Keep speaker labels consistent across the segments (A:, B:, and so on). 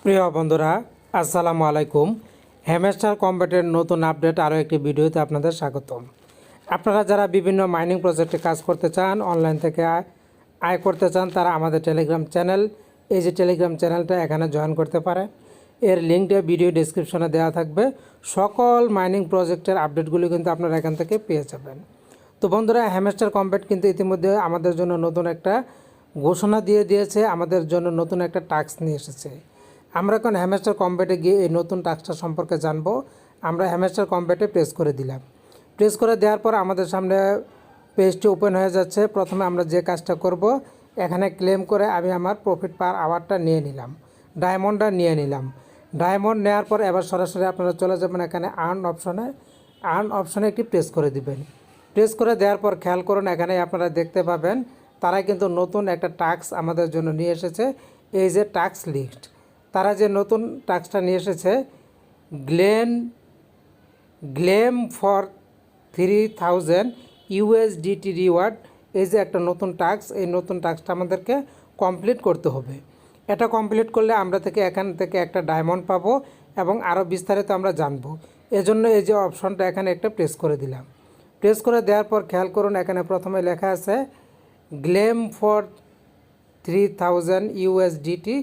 A: প্রিয় বন্ধুরা, আসসালামু আলাইকুম। হ্যামস্টার কম্ব্যাটের নতুন আপডেট আরও একটি ভিডিওতে আপনাদের স্বাগতম। আপনারা যারা বিভিন্ন মাইনিং প্রজেক্টে কাজ করতে চান, অনলাইন থেকে আয় করতে চান, তারা আমাদের টেলিগ্রাম চ্যানেল, এই যে টেলিগ্রাম চ্যানেলটা, এখানে জয়েন করতে পারে। এর লিঙ্কটা ভিডিও ডিসক্রিপশনে দেওয়া থাকবে। সকল মাইনিং প্রজেক্টের আপডেটগুলি কিন্তু আপনারা এখান থেকে পেয়ে যাবেন। তো বন্ধুরা, হ্যামস্টার কম্ব্যাট কিন্তু ইতিমধ্যে আমাদের জন্য নতুন একটা ঘোষণা দিয়ে দিয়েছে, আমাদের জন্য নতুন একটা টাস্ক নিয়ে এসেছে। আমরা এখন হ্যামস্টার কম্ব্যাটে গিয়ে এই নতুন টাস্কটা সম্পর্কে জানবো। আমরা হ্যামস্টার কম্ব্যাটে প্রেস করে দিলাম। প্রেস করে দেওয়ার পর আমাদের সামনে পেজটি ওপেন হয়ে যাচ্ছে। প্রথমে আমরা যে কাজটা করব, এখানে ক্লেম করে আমি আমার প্রফিট পার আওয়ারটা নিয়ে নিলাম, ডায়মন্ডটা নিয়ে নিলাম। ডায়মন্ড নেওয়ার পর এবার সরাসরি আপনারা চলে যাবেন এখানে আর্ন অপশনে একটি প্রেস করে দিবেন। প্রেস করে দেওয়ার পর খেয়াল করুন, এখানে আপনারা দেখতে পাবেন তারা কিন্তু নতুন একটা টাস্ক আমাদের জন্য নিয়ে এসেছে। এই যে টাস্ক লিস্ট, তারা যে নতুন টাস্কটা নিয়ে এসেছে, গ্লেম ফর 3000 ইউএসডিটি রিওয়ার্ড, এই যে একটা নতুন টাস্ক, এই নতুন টাস্কটা আমাদেরকে কমপ্লিট করতে হবে। এটা কমপ্লিট করলে আমরা এখান থেকে একটা ডায়মন্ড পাবো এবং আরও বিস্তারিত আমরা জানবো। এজন্য এই যে অপশনটা এখানে একটা প্রেস করে দিলাম। প্রেস করে দেওয়ার পর খেয়াল করুন, এখানে প্রথমে লেখা আছে গ্লেম ফর 3000 ইউএসডিটি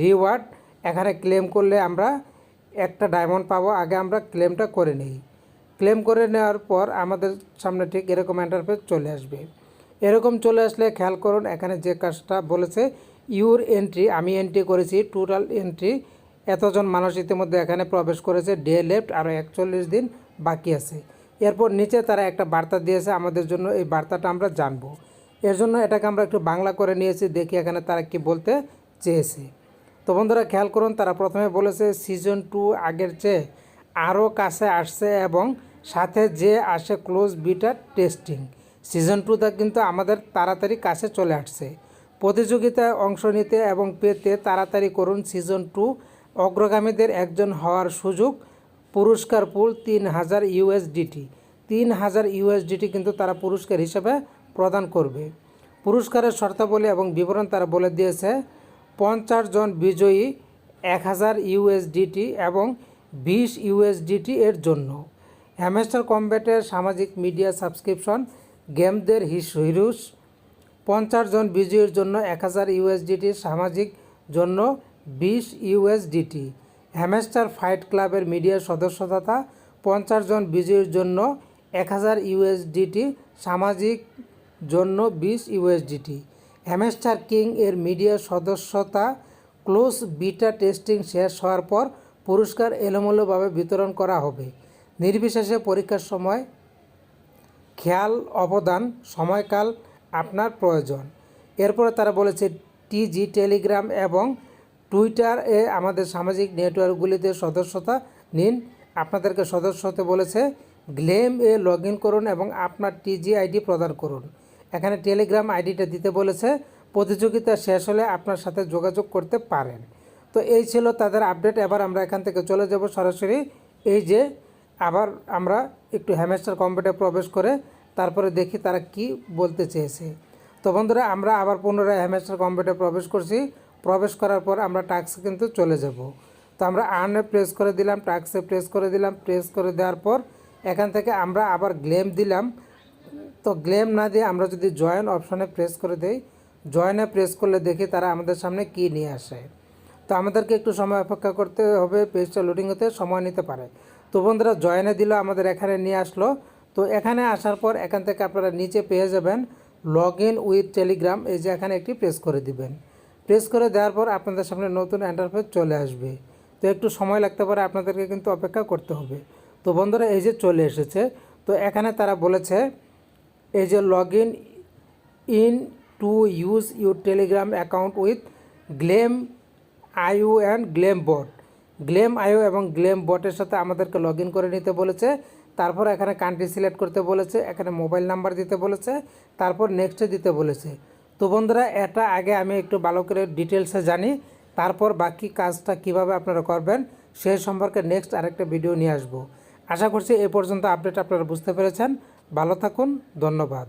A: রিওয়ার্ড। এখানে ক্লেম করলে আমরা একটা ডায়মন্ড পাবো। আগে আমরা ক্লেমটা করে নিই। ক্লেম করে নেওয়ার পর আমাদের সামনে ঠিক এরকম ইন্টারফেস চলে আসবে। এরকম চলে আসলে খেয়াল করুন, এখানে যে কাজটা বলেছে ইউর এন্ট্রি, আমি এন্ট্রি করেছি টোটাল এন্ট্রি, এতজন মানুষ ইতিমধ্যে এখানে প্রবেশ করেছে, ডে লেফট আরও 41 দিন বাকি আছে। এরপর নিচে তারা একটা বার্তা দিয়েছে আমাদের জন্য, এই বার্তাটা আমরা জানবো। এর জন্য এটাকে আমরা একটু বাংলা করে নিয়েছি, দেখি এখানে তারা কি বলতে চেয়েছে। তো বন্ধুরা খেয়াল করুন, তারা প্রথমে বলেছে সিজন 2 আগের চেয়ে আরও কাছে আসছে এবং সাথে যে আসে ক্লোজ বিটা টেস্টিং। সিজন 2টা কিন্তু আমাদের তাড়াতাড়ি কাছে চলে আসছে। প্রতিযোগিতায় অংশ নিতে এবং পেতে তাড়াতাড়ি করুন সিজন 2 অগ্রগামীদের একজন হওয়ার সুযোগ। পুরস্কার পুল 3000 ইউএসডিটি, 3000 ইউএসডিটি কিন্তু তারা পুরস্কার হিসেবে প্রদান করবে। পুরস্কারের শর্তাবলী এবং বিবরণ তারা বলে দিয়েছে। 50 জন বিজয়ী 1000 ইউএসডিটি এবং 20 ইউএসডিটি এর জন্য। হ্যামস্টার কম্ব্যাটের সামাজিক মিডিয়া সাবস্ক্রিপশন গেমদের হিরোস, 50 জন বিজয়ীর জন্য 1000 ইউএসডিটি, সামাজিক জন্য 20 ইউএসডিটি। হ্যামস্টার ফাইট ক্লাবের মিডিয়া সদস্যতা 50 জন বিজয়ীর জন্য 1000 ইউএসডিটি, সামাজিক জন্য 20 ইউএসডিটি। হ্যামস্টার কিং এর মিডিয়া সদস্যতা ক্লোজ বিটা টেস্টিং শেষ হওয়ার পর পুরস্কার এলোমেলোভাবে বিতরণ করা হবে, নির্বিশেষে পরীক্ষার সময় খেয়াল অবদান সময়কাল আপনার প্রয়োজন। এরপরে তারা বলেছে টিজি, টেলিগ্রাম এবং টুইটার এ আমাদের সামাজিক নেটওয়ার্কগুলিতে সদস্যতা নিন। আপনাদেরকে সদস্য হতে বলেছে। গ্লেম এ লগ ইন করুন এবং আপনার টিজি আইডি প্রদান করুন। এখানে টেলিগ্রাম আইডিটা দিতে বলেছে। প্রতিযোগিতা শেষ হলে আপনার সাথে যোগাযোগ করতে পারেন। তো এই ছিল তাদের আপডেট। এবার আমরা এখান থেকে চলে যাব সরাসরি এই যে আবার আমরা একটু হ্যামস্টার কম্ব্যাটে প্রবেশ করে তারপরে দেখি তারা কি বলতে চেয়েছে। তো বন্ধুরা, আমরা আবার পুনরায় হ্যামস্টার কম্ব্যাটে প্রবেশ করছি। প্রবেশ করার পর আমরা টাস্কে কিন্তু চলে যাব। তো আমরা আর্নে প্রেস করে দিলাম, টাস্কে প্রেস করে দিলাম। প্রেস করে দেওয়ার পর এখান থেকে আমরা আবার গ্লেম দিলাম। তো গ্লেম না দিয়ে আমরা যদি জয়েন অপশনে প্রেস করে দেই, জয়েনে প্রেস করলে দেখি তারা আমাদের সামনে কি নিয়ে আসে। তো আমাদেরকে একটু সময় অপেক্ষা করতে হবে, পেজটা লোডিং হতে সময় নিতে পারে। তো বন্ধুরা, জয়েনে দিল, আমাদের এখানে নিয়ে আসলো। তো এখানে আসার পর এখান থেকে আপনারা নিচে পেয়ে যাবেন লগ ইন উইথ টেলিগ্রাম, এই যে এখানে একটি প্রেস করে দিবেন। প্রেস করে দেওয়ার পর আপনাদের সামনে নতুন ইন্টারফেস চলে আসবে। তো একটু সময় লাগতে পারে, আপনাদেরকে কিন্তু অপেক্ষা করতে হবে। তো বন্ধুরা, এই যে চলে এসেছে। তো এখানে তারা বলেছে এই যে log in to use your Telegram account with glem IO and glem bot. Glem IO এবং গ্লেম বটের সাথে আমাদেরকে লগ ইন করে নিতে বলেছে। তারপর এখানে কান্ট্রি সিলেক্ট করতে বলেছে, এখানে মোবাইল নাম্বার দিতে বলেছে, তারপর নেক্সটে দিতে বলেছে। তো বন্ধুরা, এটা আগে আমি একটু ভালো করে ডিটেলসে জানি, তারপর বাকি কাজটা কিভাবে আপনারা করবেন সেই সম্পর্কে নেক্সট আরেকটা ভিডিও নিয়ে আসবো। আশা করছি এ পর্যন্ত আপডেট আপনারা বুঝতে পেরেছেন। ভালো থাকুন, ধন্যবাদ।